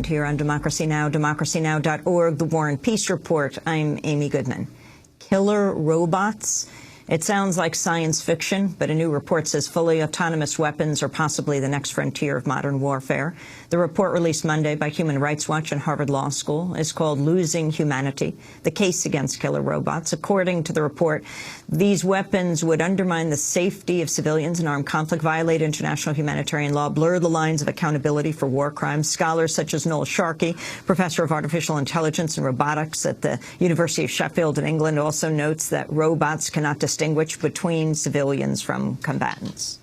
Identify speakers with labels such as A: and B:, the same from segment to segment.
A: weekend here on Democracy Now!, democracynow.org, The War and Peace Report. I'm Amy Goodman. Killer robots? It sounds like science fiction, but a new report says fully autonomous weapons are possibly the next frontier of modern warfare. The report released Monday by Human Rights Watch and Harvard Law School is called Losing Humanity, the Case Against Killer Robots. According to the report, these weapons would undermine the safety of civilians in armed conflict, violate international humanitarian law, blur the lines of accountability for war crimes. Scholars such as Noel Sharkey, professor of artificial intelligence and robotics at the University of Sheffield in England, also notes that robots cannot distinguish between civilians from combatants.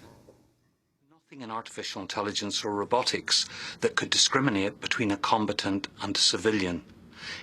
B: Nothing in artificial intelligence or robotics that could discriminate between a combatant and a civilian.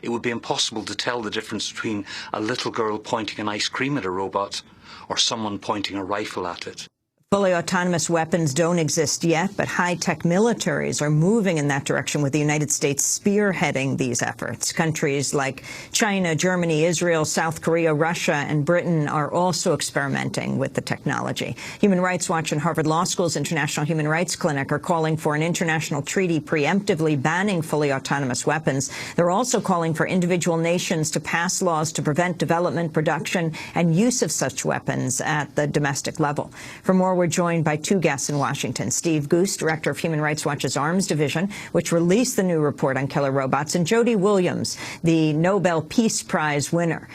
B: It would be impossible to tell the difference between a little girl pointing an ice cream at a robot or someone pointing a rifle at it.
A: Fully autonomous weapons don't exist yet, but high-tech militaries are moving in that direction, with the United States spearheading these efforts. Countries like China, Germany, Israel, South Korea, Russia, and Britain are also experimenting with the technology. Human Rights Watch and Harvard Law School's International Human Rights Clinic are calling for an international treaty preemptively banning fully autonomous weapons. They're also calling for individual nations to pass laws to prevent development, production, and use of such weapons at the domestic level. For more, we're joined by two guests in Washington: Steve Goose, director of Human Rights Watch's Arms Division, which released the new report on killer robots, and Jody Williams, the Nobel Peace Prize winner,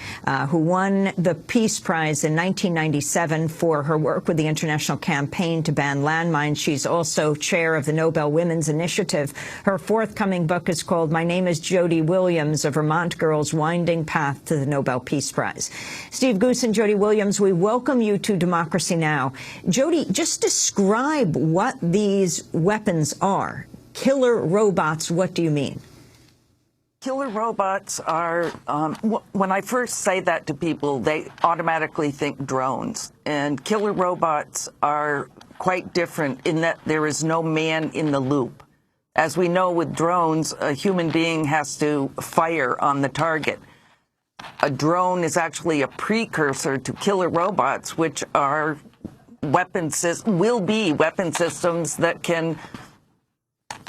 A: who won the Peace Prize in 1997 for her work with the international campaign to ban landmines. She's also chair of the Nobel Women's Initiative. Her forthcoming book is called My Name is Jody Williams, A Vermont Girl's Winding Path to the Nobel Peace Prize. Steve Goose and Jody Williams, we welcome you to Democracy Now! Jody, just describe what these weapons are. Killer robots, what do you mean?
C: Killer robots are, when I first say that to people, they automatically think drones. And killer robots are quite different in that there is no man in the loop. As we know with drones, a human being has to fire on the target. A drone is actually a precursor to killer robots, which are will be weapon systems that can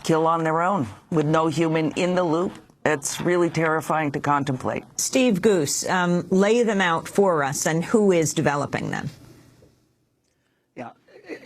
C: kill on their own with no human in the loop. It's really terrifying to contemplate.
A: Steve Goose, lay them out for us, and who is developing them?
D: Yeah,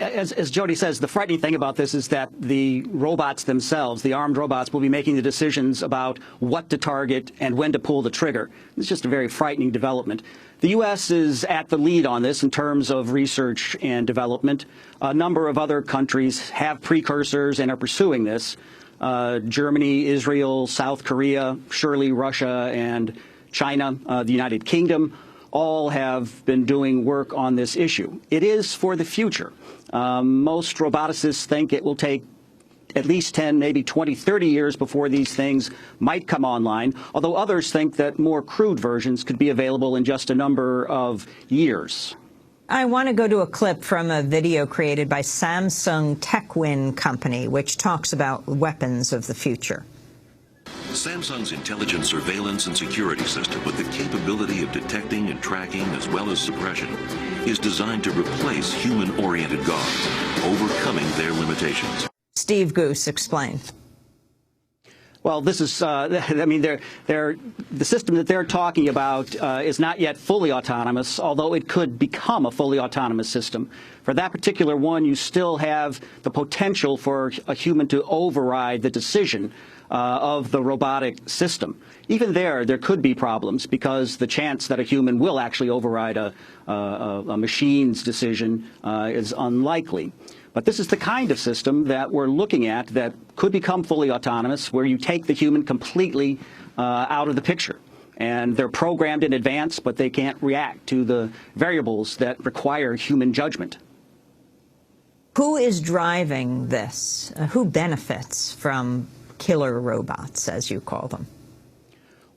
D: as Jody says, the frightening thing about this is that the robots themselves, the armed robots, will be making the decisions about what to target and when to pull the trigger. It's just a very frightening development. The U.S. is at the lead on this in terms of research and development. A number of other countries have precursors and are pursuing this. Germany, Israel, South Korea, surely Russia and China, the United Kingdom, all have been doing work on this issue. It is for the future. Most roboticists think it will take at least 10, maybe 20, 30 years before these things might come online, although others think that more crude versions could be available in just a number of years.
A: I want to go to a clip from a video created by Samsung TechWin Company, which talks about weapons of the future.
E: Samsung's intelligent surveillance and security system, with the capability of detecting and tracking as well as suppression, is designed to replace human-oriented guards, overcoming their limitations.
A: Steve Goose, explain.
D: Well, this is, I mean, the system that they're talking about is not yet fully autonomous, although it could become a fully autonomous system. For that particular one, you still have the potential for a human to override the decision of the robotic system. Even there could be problems, because the chance that a human will actually override a machine's decision is unlikely. But this is the kind of system that we're looking at that could become fully autonomous, where you take the human completely out of the picture. And they're programmed in advance, but they can't react to the variables that require human judgment.
A: Who is driving this? Who benefits from killer robots, as you call them?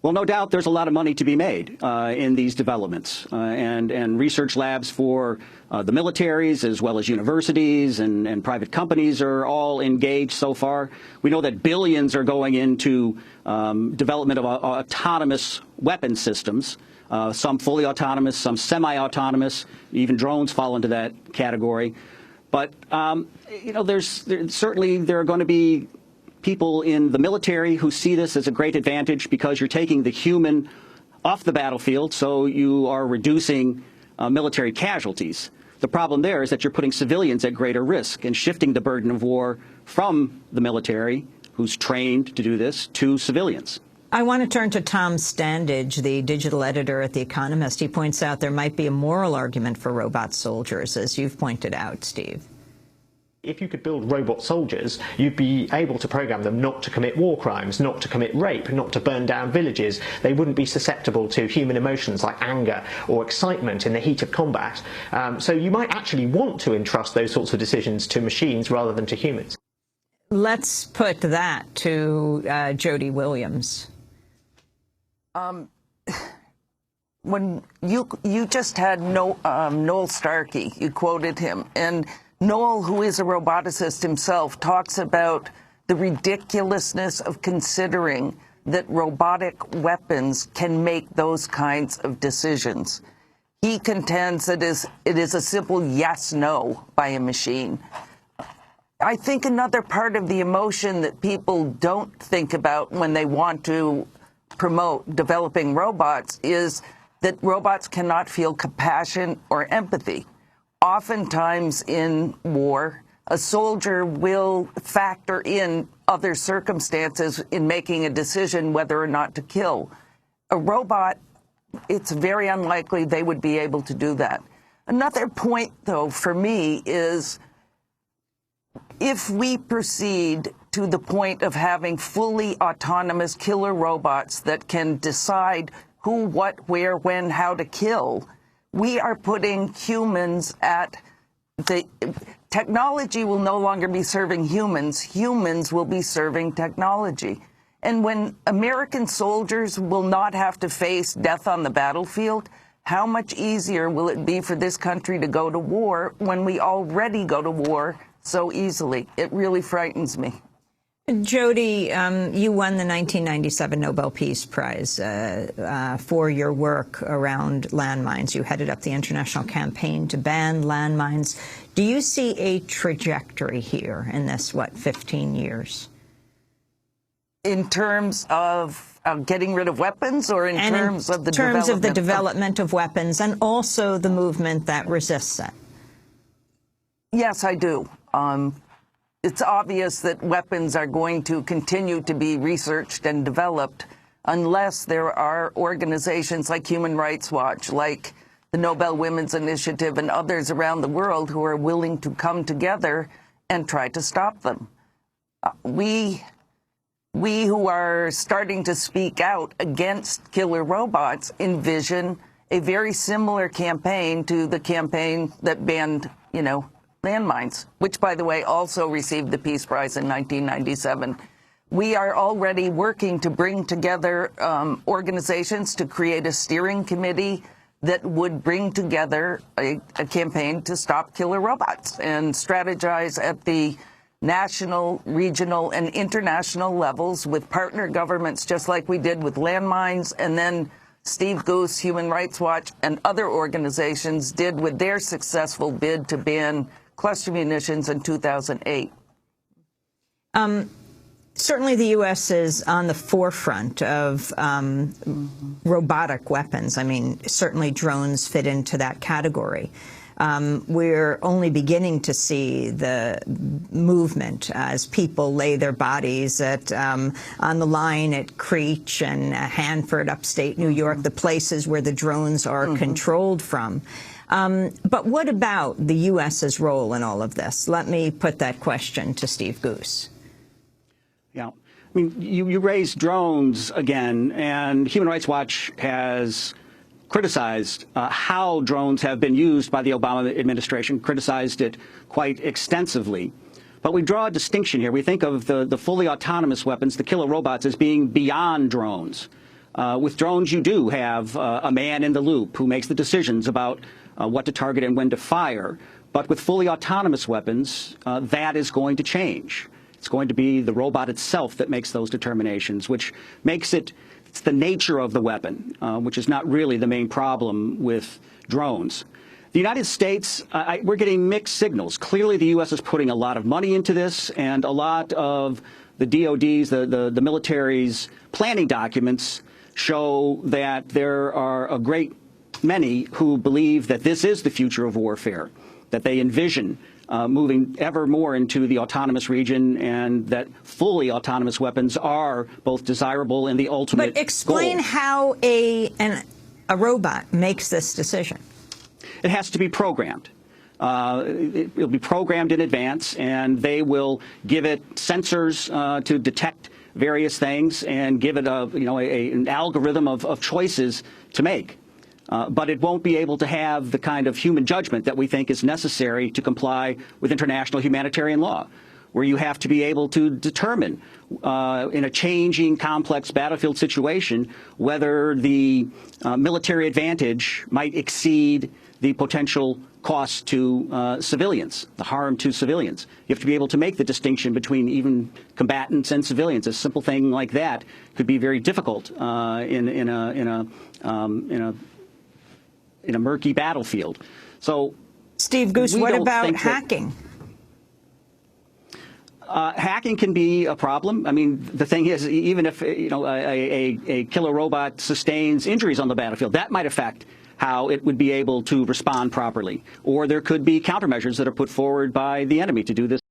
D: Well, no doubt there's a lot of money to be made in these developments, and research labs for the militaries as well as universities and private companies are all engaged so far. We know that billions are going into development of autonomous weapon systems, some fully autonomous, some semi-autonomous, even drones fall into that category. But, you know, there are going to be people in the military who see this as a great advantage because you're taking the human off the battlefield, so you are reducing military casualties. The problem there is that you're putting civilians at greater risk and shifting the burden of war from the military, who's trained to do this, to civilians.
A: I want to turn to Tom Standage, the digital editor at The Economist. He points out there might be a moral argument for robot soldiers, as you've pointed out, Steve.
F: If you could build robot soldiers, you'd be able to program them not to commit war crimes, not to commit rape, not to burn down villages. They wouldn't be susceptible to human emotions like anger or excitement in the heat of combat. So you might actually want to entrust those sorts of decisions to machines rather than to humans.
A: Let's put that to Jody Williams.
C: When you just had Noel Starkey, you quoted him, and Noel, who is a roboticist himself, talks about the ridiculousness of considering that robotic weapons can make those kinds of decisions. He contends that it is a simple yes-no by a machine. I think another part of the emotion that people don't think about when they want to promote developing robots is that robots cannot feel compassion or empathy. Oftentimes in war, a soldier will factor in other circumstances in making a decision whether or not to kill. A robot, it's very unlikely they would be able to do that. Another point, though, for me is if we proceed to the point of having fully autonomous killer robots that can decide who, what, where, when, how to kill, we are putting humans at the... Technology will no longer be serving humans. Humans will be serving technology. And when American soldiers will not have to face death on the battlefield, how much easier will it be for this country to go to war when we already go to war so easily? It really frightens me.
A: Jody, you won the 1997 Nobel Peace Prize for your work around landmines. You headed up the international campaign to ban landmines. Do you see a trajectory here in this, 15 years? In
C: terms of getting rid of weapons, or in terms of the
A: development of weapons, and also the movement that resists it?
C: Yes, I do. It's obvious that weapons are going to continue to be researched and developed unless there are organizations like Human Rights Watch, like the Nobel Women's Initiative, and others around the world who are willing to come together and try to stop them. We who are starting to speak out against killer robots envision a very similar campaign to the campaign that banned, landmines, which, by the way, also received the Peace Prize in 1997. We are already working to bring together organizations to create a steering committee that would bring together a campaign to stop killer robots and strategize at the national, regional, and international levels with partner governments, just like we did with landmines, and then Steve Goose, Human Rights Watch, and other organizations did with their successful bid to ban cluster munitions in 2008.
A: Certainly the U.S. is on the forefront of robotic weapons. I mean, certainly drones fit into that category. We're only beginning to see the movement as people lay their bodies on the line at Creech and Hanford, upstate New York, the places where the drones are controlled from. But what about the U.S.'s role in all of this? Let me put that question to Steve Goose.
D: Yeah. I mean, you raised drones again, and Human Rights Watch has criticized how drones have been used by the Obama administration, criticized it quite extensively. But we draw a distinction here. We think of the fully autonomous weapons, the killer robots, as being beyond drones. With drones, you do have a man in the loop who makes the decisions about what to target and when to fire. But with fully autonomous weapons, that is going to change. It's going to be the robot itself that makes those determinations, which makes it's the nature of the weapon, which is not really the main problem with drones. The United States, we're getting mixed signals. Clearly, the U.S. is putting a lot of money into this and a lot of the DOD's, the military's planning documents show that there are a great many who believe that this is the future of warfare, that they envision moving ever more into the autonomous region, and that fully autonomous weapons are both desirable and the ultimate
A: But explain
D: goal.
A: how a robot makes this decision.
D: It has to be programmed. It'll be programmed in advance, and they will give it sensors to detect various things and give it an algorithm of choices to make. But it won't be able to have the kind of human judgment that we think is necessary to comply with international humanitarian law, where you have to be able to determine in a changing, complex battlefield situation whether the military advantage might exceed the potential cost to civilians, the harm to civilians. You have to be able to make the distinction between even combatants and civilians. A simple thing like that could be very difficult in a murky battlefield. So,
A: Steve Goose, what about hacking?
D: Hacking can be a problem. I mean, the thing is, even if a killer robot sustains injuries on the battlefield, that might affect how it would be able to respond properly. Or there could be countermeasures that are put forward by the enemy to do this.